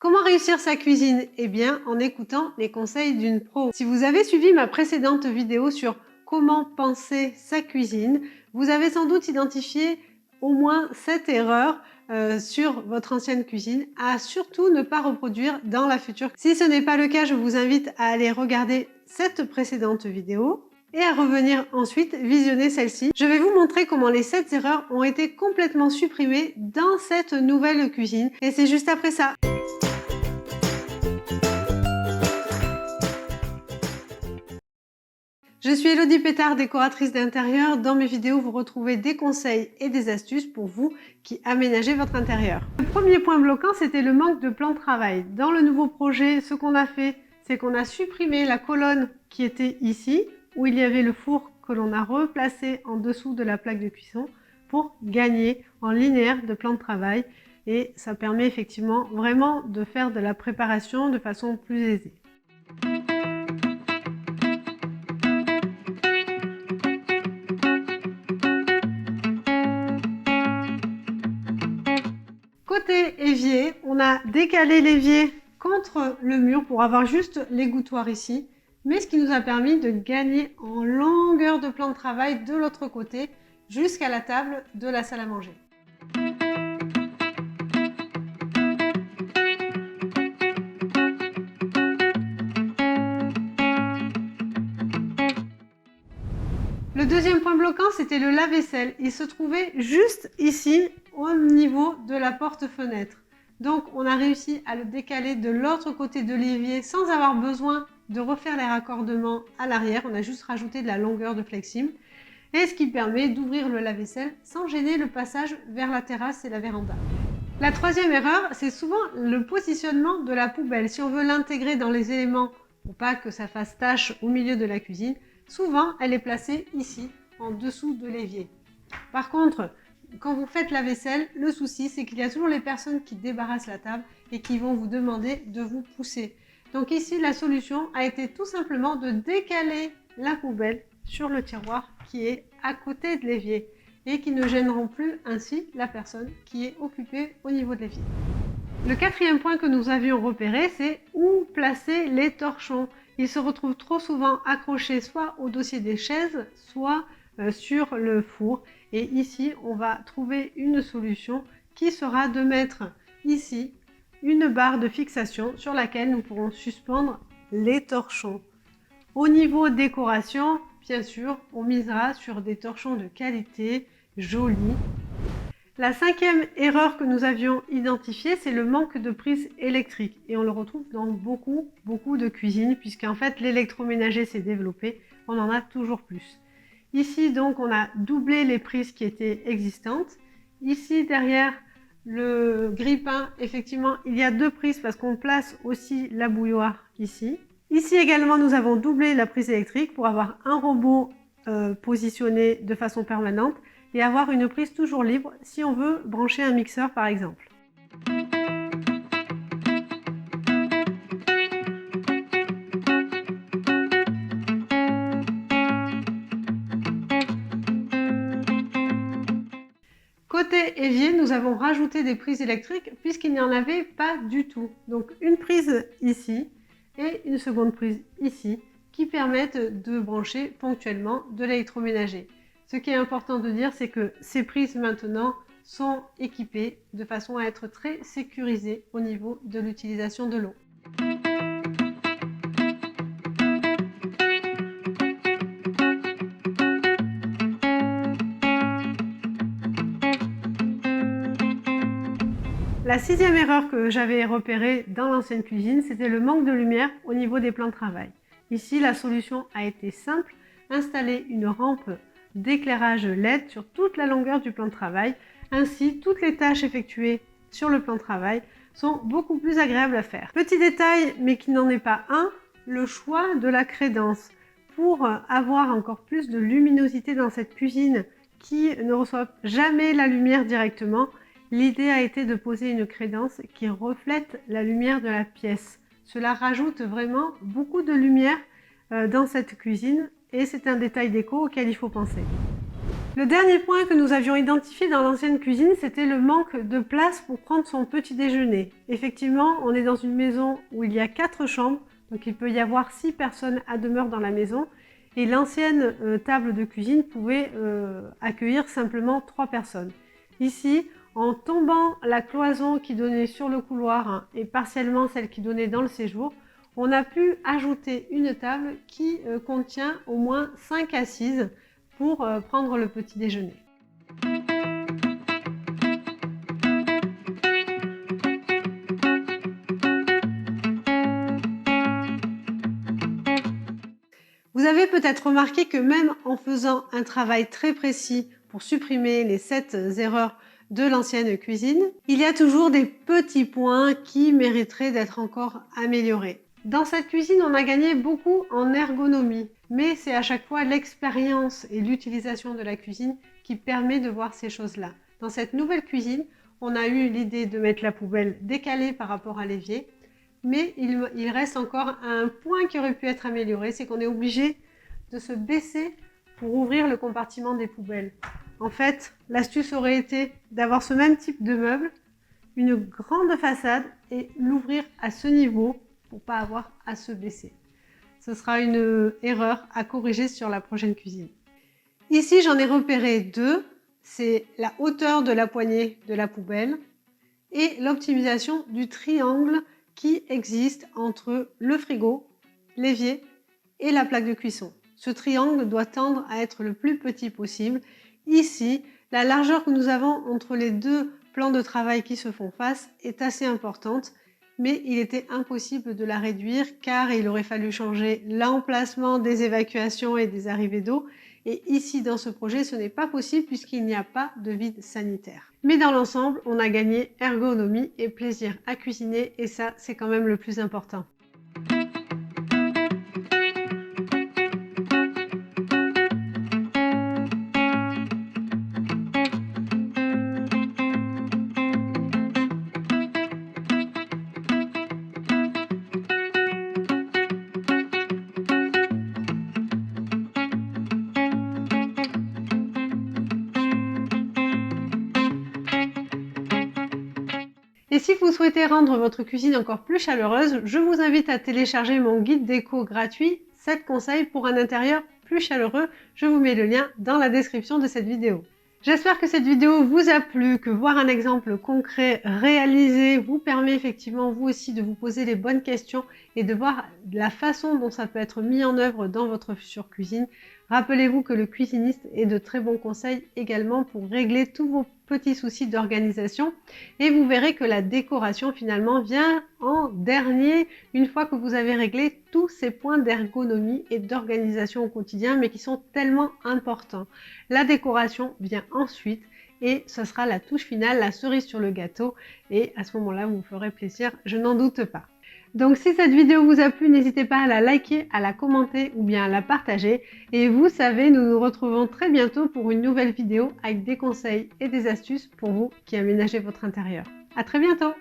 Comment réussir sa cuisine? Eh bien, en écoutant les conseils d'une pro. Si vous avez suivi ma précédente vidéo sur comment penser sa cuisine, vous avez sans doute identifié au moins 7 erreurs sur votre ancienne cuisine à surtout ne pas reproduire dans la future. Si ce n'est pas le cas, je vous invite à aller regarder cette précédente vidéo et à revenir ensuite visionner celle-ci. Je vais vous montrer comment les 7 erreurs ont été complètement supprimées dans cette nouvelle cuisine et c'est juste après ça. Je suis Elodie Pétard, décoratrice d'intérieur. Dans mes vidéos, vous retrouvez des conseils et des astuces pour vous qui aménagez votre intérieur. Le premier point bloquant, c'était le manque de plan de travail. Dans le nouveau projet, ce qu'on a fait, c'est qu'on a supprimé la colonne qui était ici, où il y avait le four que l'on a replacé en dessous de la plaque de cuisson pour gagner en linéaire de plan de travail. Et ça permet effectivement vraiment de faire de la préparation de façon plus aisée. Côté évier, on a décalé l'évier contre le mur pour avoir juste l'égouttoir ici, mais ce qui nous a permis de gagner en longueur de plan de travail de l'autre côté jusqu'à la table de la salle à manger. Le deuxième point bloquant, c'était le lave-vaisselle. Il se trouvait juste ici, au niveau de la porte-fenêtre. Donc, on a réussi à le décaler de l'autre côté de l'évier sans avoir besoin de refaire les raccordements à l'arrière. On a juste rajouté de la longueur de flexible. Et ce qui permet d'ouvrir le lave-vaisselle sans gêner le passage vers la terrasse et la véranda. La troisième erreur, c'est souvent le positionnement de la poubelle. Si on veut l'intégrer dans les éléments pour pas que ça fasse tache au milieu de la cuisine, souvent elle est placée ici, en dessous de l'évier. Par contre, quand vous faites la vaisselle, le souci c'est qu'il y a toujours les personnes qui débarrassent la table et qui vont vous demander de vous pousser. Donc ici, la solution a été tout simplement de décaler la poubelle sur le tiroir qui est à côté de l'évier et qui ne gêneront plus ainsi la personne qui est occupée au niveau de l'évier. Le quatrième point que nous avions repéré, c'est où placer les torchons. Ils se retrouvent trop souvent accrochés soit au dossier des chaises, soit sur le four. Et ici, on va trouver une solution qui sera de mettre ici une barre de fixation sur laquelle nous pourrons suspendre les torchons. Au niveau décoration, bien sûr, on misera sur des torchons de qualité, jolis. La cinquième erreur que nous avions identifiée, c'est le manque de prise électrique. Et on le retrouve dans beaucoup de cuisines, puisqu'en fait l'électroménager s'est développé, on en a toujours plus. Ici donc on a doublé les prises qui étaient existantes. Ici derrière le grille-pain, effectivement il y a 2 prises parce qu'on place aussi la bouilloire ici. Ici également nous avons doublé la prise électrique pour avoir un robot positionné de façon permanente et avoir une prise toujours libre si on veut brancher un mixeur par exemple. Côté évier, nous avons rajouté des prises électriques puisqu'il n'y en avait pas du tout. Donc une prise ici et une seconde prise ici qui permettent de brancher ponctuellement de l'électroménager. Ce qui est important de dire, c'est que ces prises maintenant sont équipées de façon à être très sécurisées au niveau de l'utilisation de l'eau. La sixième erreur que j'avais repérée dans l'ancienne cuisine, c'était le manque de lumière au niveau des plans de travail. Ici, la solution a été simple, installer une rampe d'éclairage LED sur toute la longueur du plan de travail. Ainsi, toutes les tâches effectuées sur le plan de travail sont beaucoup plus agréables à faire. Petit détail, mais qui n'en est pas un, le choix de la crédence. Pour avoir encore plus de luminosité dans cette cuisine qui ne reçoit jamais la lumière directement, l'idée a été de poser une crédence qui reflète la lumière de la pièce. Cela rajoute vraiment beaucoup de lumière dans cette cuisine et c'est un détail déco auquel il faut penser. Le dernier point que nous avions identifié dans l'ancienne cuisine, c'était le manque de place pour prendre son petit déjeuner. Effectivement, on est dans une maison où il y a 4 chambres, donc il peut y avoir 6 personnes à demeure dans la maison. Et l'ancienne table de cuisine pouvait accueillir simplement 3 personnes. Ici, en tombant la cloison qui donnait sur le couloir et partiellement celle qui donnait dans le séjour, on a pu ajouter une table qui contient au moins 5 assises pour prendre le petit déjeuner. Vous avez peut-être remarqué que même en faisant un travail très précis pour supprimer les 7 erreurs de l'ancienne cuisine, il y a toujours des petits points qui mériteraient d'être encore améliorés. Dans cette cuisine, on a gagné beaucoup en ergonomie, mais c'est à chaque fois l'expérience et l'utilisation de la cuisine qui permet de voir ces choses-là. Dans cette nouvelle cuisine, on a eu l'idée de mettre la poubelle décalée par rapport à l'évier, mais il reste encore un point qui aurait pu être amélioré, c'est qu'on est obligé de se baisser pour ouvrir le compartiment des poubelles. En fait, l'astuce aurait été d'avoir ce même type de meuble, une grande façade et l'ouvrir à ce niveau pour ne pas avoir à se baisser. Ce sera une erreur à corriger sur la prochaine cuisine. Ici, j'en ai repéré 2. C'est la hauteur de la poignée de la poubelle et l'optimisation du triangle qui existe entre le frigo, l'évier et la plaque de cuisson. Ce triangle doit tendre à être le plus petit possible. Ici, la largeur que nous avons entre les 2 plans de travail qui se font face est assez importante, mais il était impossible de la réduire car il aurait fallu changer l'emplacement des évacuations et des arrivées d'eau. Et ici, dans ce projet, ce n'est pas possible puisqu'il n'y a pas de vide sanitaire. Mais dans l'ensemble, on a gagné ergonomie et plaisir à cuisiner et ça, c'est quand même le plus important. Et si vous souhaitez rendre votre cuisine encore plus chaleureuse, je vous invite à télécharger mon guide déco gratuit 7 conseils pour un intérieur plus chaleureux. Je vous mets le lien dans la description de cette vidéo. J'espère que cette vidéo vous a plu, que voir un exemple concret réalisé vous permet effectivement vous aussi de vous poser les bonnes questions et de voir la façon dont ça peut être mis en œuvre dans votre future cuisine. Rappelez-vous que le cuisiniste est de très bons conseils également pour régler tous vos petits soucis d'organisation et vous verrez que la décoration finalement vient en dernier une fois que vous avez réglé tous ces points d'ergonomie et d'organisation au quotidien mais qui sont tellement importants. La décoration vient ensuite et ce sera la touche finale, la cerise sur le gâteau et à ce moment-là vous me ferez plaisir, je n'en doute pas. Donc si cette vidéo vous a plu, n'hésitez pas à la liker, à la commenter ou bien à la partager. Et vous savez, nous nous retrouvons très bientôt pour une nouvelle vidéo avec des conseils et des astuces pour vous qui aménagez votre intérieur. À très bientôt!